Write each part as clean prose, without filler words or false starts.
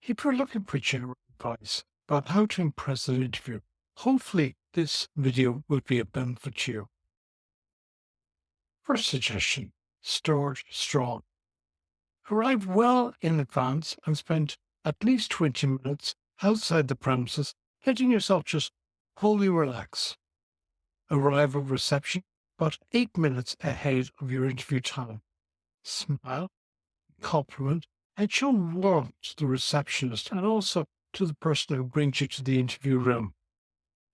If you're looking for general advice about how to impress an interview, hopefully this video will be of benefit to you. First suggestion, start strong. Arrive well in advance and spend at least 20 minutes outside the premises, letting yourself just fully relax. Arrive at reception about 8 minutes ahead of your interview time. Smile, compliment, and show warmth to the receptionist and also to the person who brings you to the interview room.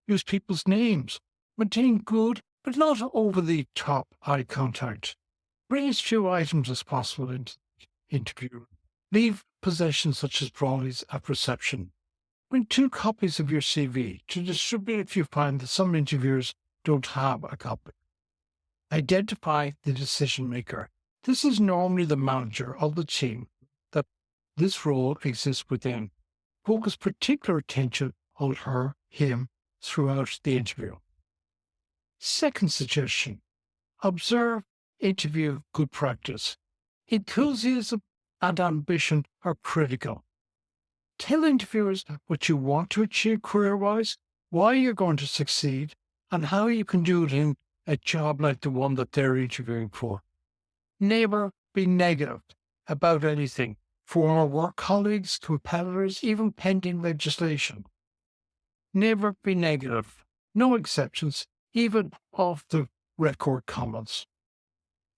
Use people's names. Maintain good, but not over the top eye contact. Bring as few items as possible into the interview room. Leave possessions such as trolleys at reception. Bring 2 copies of your CV to distribute if you find that some interviewers don't have a copy. Identify the decision maker. This is normally the manager of the team that this role exists within. Focus particular attention on her, him, throughout the interview. Second suggestion, observe interview good practice. Enthusiasm and ambition are critical. Tell interviewers what you want to achieve career-wise, why you're going to succeed, and how you can do it in a job like the one that they're interviewing for. Never be negative about anything, former work colleagues, competitors, even pending legislation. Never be negative. No exceptions, even off the record comments.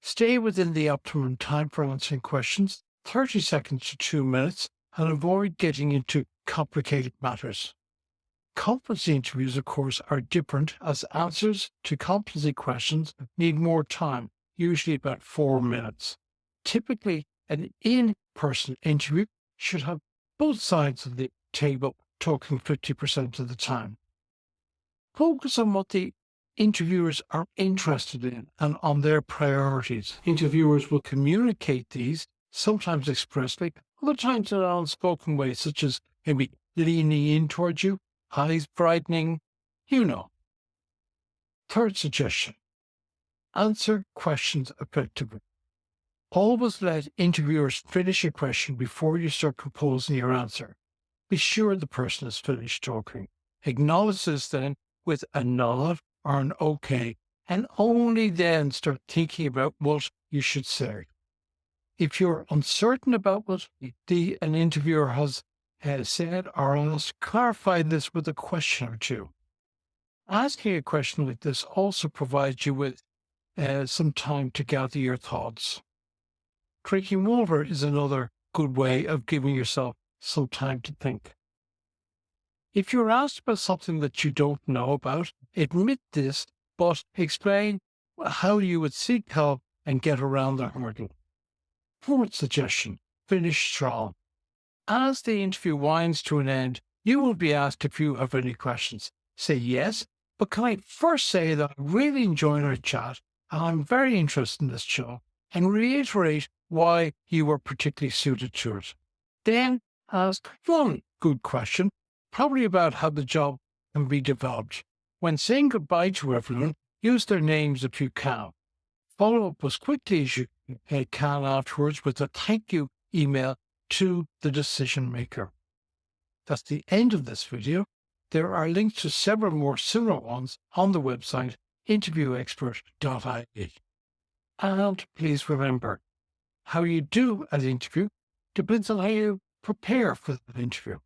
Stay within the optimum time for answering questions, 30 seconds to 2 minutes, and avoid getting into complicated matters. Competency interviews, of course, are different as answers to competency questions need more time, usually about 4 minutes. Typically, an in-person interview should have both sides of the table talking 50% of the time. Focus on what the interviewers are interested in and on their priorities. Interviewers will communicate these, sometimes expressly, other times in an unspoken way, such as maybe leaning in towards you, eyes brightening, you know. Third suggestion, answer questions effectively. Always let interviewers finish a question before you start composing your answer. Be sure the person has finished talking. Acknowledge this then with a nod or an okay, and only then start thinking about what you should say. If you're uncertain about what an interviewer has said or asked, clarify this with a question or two. Asking a question like this also provides you with some time to gather your thoughts. Drinking water is another good way of giving yourself some time to think. If you're asked about something that you don't know about, admit this, but explain how you would seek help and get around the hurdle. Fourth suggestion, finish strong. As the interview winds to an end, you will be asked if you have any questions. Say yes, but can I first say that I'm really enjoying our chat and I'm very interested in this show, and reiterate why you were particularly suited to it. Then ask one good question, probably about how the job can be developed. When saying goodbye to everyone, use their names if you can. Follow up as quickly as you can afterwards with a thank you email to the decision maker. That's the end of this video. There are links to several more similar ones on the website interviewexpert.ie. And please remember, how you do an interview depends on how you prepare for the interview.